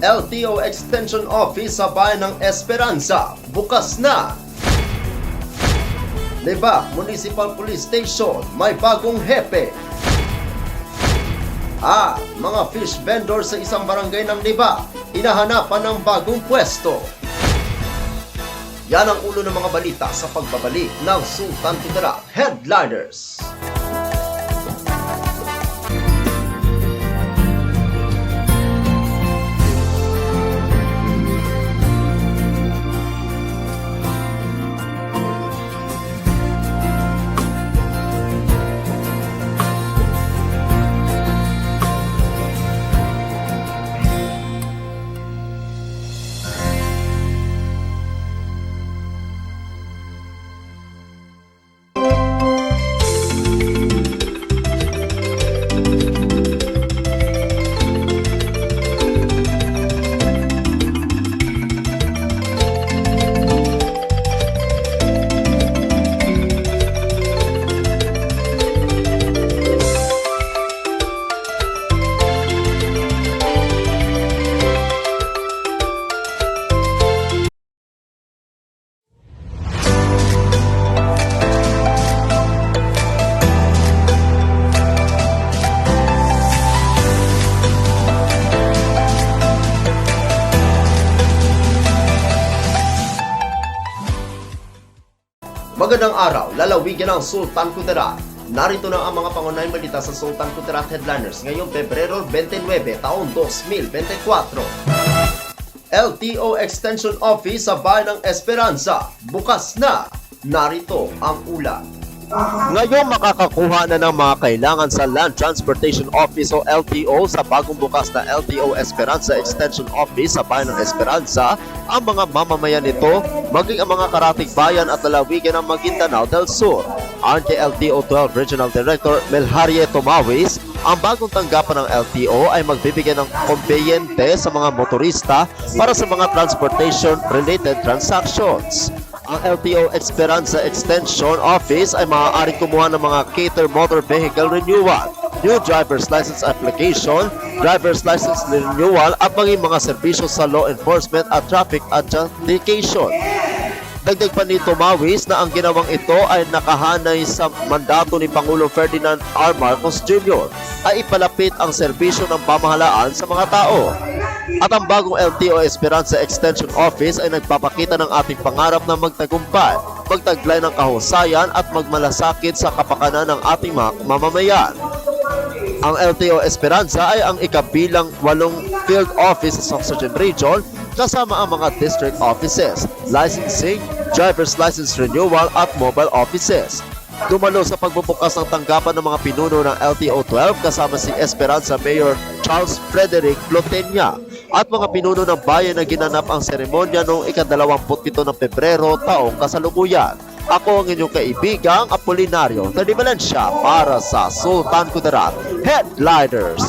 LTO Extension Office sa bayan ng Esperanza, bukas na. Lebak Municipal Police Station, may bagong hepe. Mga fish vendor sa isang barangay ng Lebak, hinahanapan ng bagong pwesto. Yan ang ulo ng mga balita sa pagbabalik ng Sultan Kudarat Headliners. Magandang araw, lalawigan ng Sultan Kudarat. Narito na ang mga pangunahing balita sa Sultan Kudarat Headliners ngayong Pebrero 29, taong 2024. LTO Extension Office sa bayan ng Esperanza, bukas na. Narito ang ulat. Ngayon makakakuha na ng mga kailangan sa Land Transportation Office o LTO sa bagong bukas na LTO Esperanza Extension Office sa bayan ng Esperanza ang mga mamamayan nito, maging ang mga karatig bayan at lalawigan ng Maguindanao del Sur. Ayon kay LTO 12 Regional Director Melharie Tomawis, ang bagong tanggapan ng LTO ay magbibigay ng kumbiyente sa mga motorista para sa mga transportation-related transactions. Ang LTO Esperanza Extension Office ay maaaring kumuha ng mga cater motor vehicle renewal, new driver's license application, driver's license renewal at maging mga serbisyo sa law enforcement at traffic adjudication. Dagdag pa ni Tomawis na ang ginawang ito ay nakahanay sa mandato ni Pangulong Ferdinand R. Marcos Jr. ay ipalapit ang serbisyo ng pamahalaan sa mga tao. At ang bagong LTO Esperanza Extension Office ay nagpapakita ng ating pangarap na magtagumpay, magtaglay ng kahusayan at magmalasakit sa kapakanan ng ating mga mamamayan. Ang LTO Esperanza ay ang ikabilang 8 field office sa Sorsogon Region kasama ang mga district offices, licensing, driver's license renewal at mobile offices. Dumalo sa pagbubukas ng tanggapan ng mga pinuno ng LTO 12 kasama si Esperanza Mayor Charles Frederick Plotenia at mga pinuno ng bayan na ginanap ang seremonya noong ika-27 ng Pebrero taong kasalukuyan. Ako ang inyong kaibigang Apolinario Tony Valencia para sa Sultan Kudarat Headliners.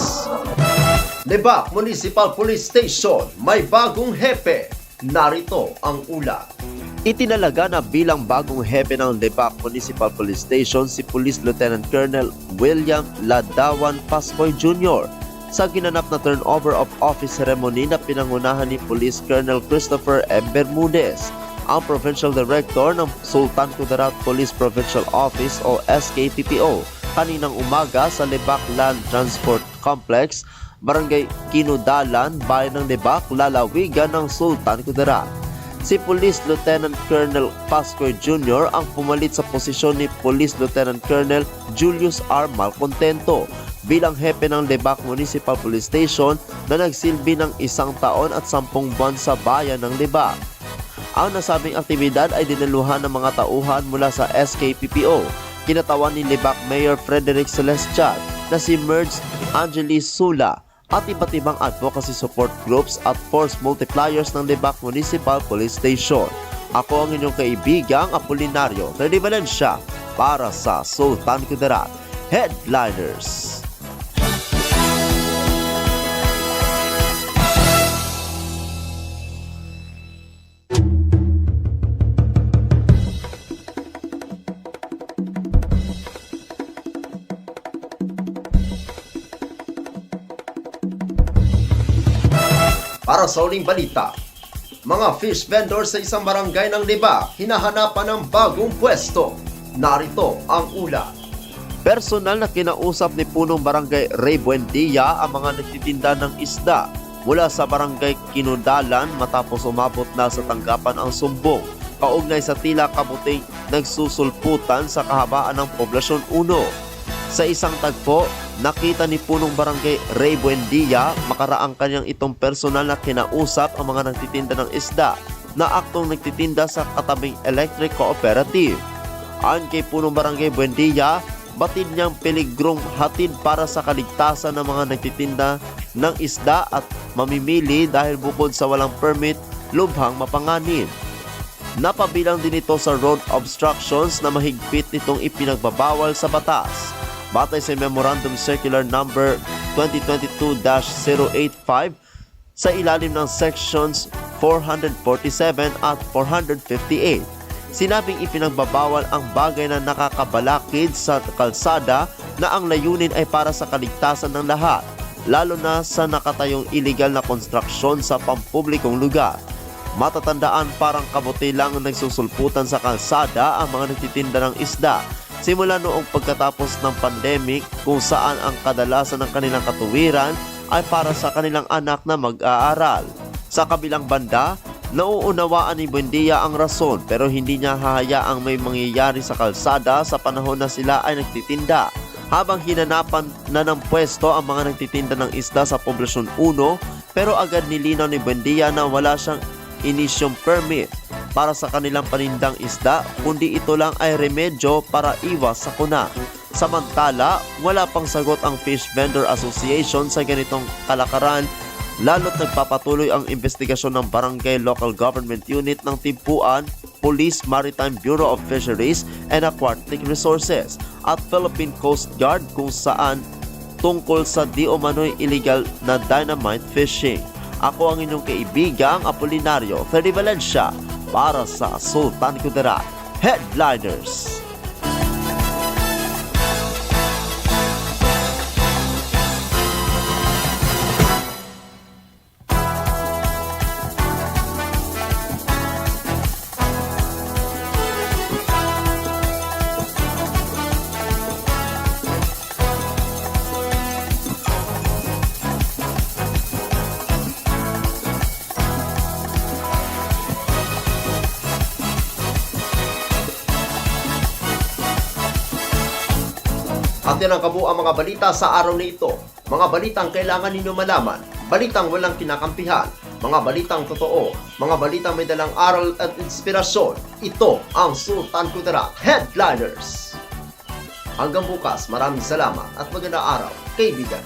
Lebak Municipal Police Station, may bagong hepe. Narito ang ulat. Itinalaga na bilang bagong hepe ng Lebak Municipal Police Station si Police Lieutenant Colonel William Ladawan Pascoy Jr. sa ginanap na turnover of office ceremony na pinangunahan ni Police Colonel Christopher M. Bermudez, ang Provincial Director ng Sultan Kudarat Police Provincial Office o SKPPO, kaninang umaga sa Lebak Land Transport Complex, Barangay Kinudalan, bayan ng Lebak, lalawigan ng Sultan Kudarat. Si Police Lieutenant Colonel Pascoy Jr. ang pumalit sa posisyon ni Police Lieutenant Colonel Julius R. Malcontento bilang hepe ng Lebak Municipal Police Station na nagsilbi ng 1 taon at 10 buwan sa bayan ng Lebak. Ang nasabing aktibidad ay dinaluhan ng mga tauhan mula sa SKPPO, kinatawan ni Lebak Mayor Frederick Celestial na si Merge Angelis Sula at iba't ibang advocacy support groups at force multipliers ng Lebak Municipal Police Station. Ako ang inyong kaibigang Apolinario Tony Valencia para sa Sultan Kudarat Headliners. Para sa uling balita, mga fish vendors sa isang barangay ng Liba hinahanapan ng bagong pwesto. Narito ang ulat. Personal na kinausap ni Punong Barangay Ray Buendia ang mga nagtitinda ng isda mula sa Barangay Kinudalan matapos umabot na sa tanggapan ang sumbong kaugnay sa tila kabuting nagsusulputan sa kahabaan ng Poblasyon 1. Sa isang tagpo, nakita ni Punong Barangay Ray Buendia makaraang kanyang itong personal na kinausap ang mga nagtitinda ng isda na aktong nagtitinda sa katabing electric cooperative. Ayon kay Punong Barangay Buendia, batid niyang peligrong hatid para sa kaligtasan ng mga nagtitinda ng isda at mamimili dahil bukod sa walang permit, lubhang mapanganib. Napabilang din ito sa road obstructions na mahigpit nitong ipinagbabawal sa batas. Batay sa Memorandum Circular Number 2022-085 sa ilalim ng Sections 447 at 458. Sinabing ipinagbabawal ang bagay na nakakabalakid sa kalsada na ang layunin ay para sa kaligtasan ng lahat, lalo na sa nakatayong illegal na konstruksyon sa pampublikong lugar. Matatandaan parang kabuti lang nagsusulputan sa kalsada ang mga nagtitinda ng isda simula noong pagkatapos ng pandemic kung saan ang kadalasan ng kanilang katuwiran ay para sa kanilang anak na mag-aaral. Sa kabilang banda, nauunawaan ni Buendia ang rason pero hindi niya hahayaang may mangyayari sa kalsada sa panahon na sila ay nagtitinda. Habang hinanapan na ng pwesto ang mga nagtitinda ng isda sa Poblasyon 1 pero agad nilinaw ni Buendia na wala siyang inisyong permit para sa kanilang panindang isda kundi ito lang ay remedyo para iwas sa kuna. Samantala, wala pang sagot ang Fish Vendor Association sa ganitong kalakaran lalo't nagpapatuloy ang investigasyon ng Barangay Local Government Unit ng Timpuan, Police Maritime Bureau of Fisheries and Aquatic Resources at Philippine Coast Guard kung saan tungkol sa di umano'y illegal na dynamite fishing. Ako ang inyong kaibigang Apolinario Ferdy Valencia para sa Sultan Kudarat Headliners. At yan ang kabuuang mga balita sa araw na ito. Mga balitang kailangan ninyo malaman, balitang walang kinakampihan, mga balitang totoo, mga balitang may dalang aral at inspirasyon. Ito ang Sultan Kudarat Headliners. Hanggang bukas, maraming salamat at magandang araw, kaibigan.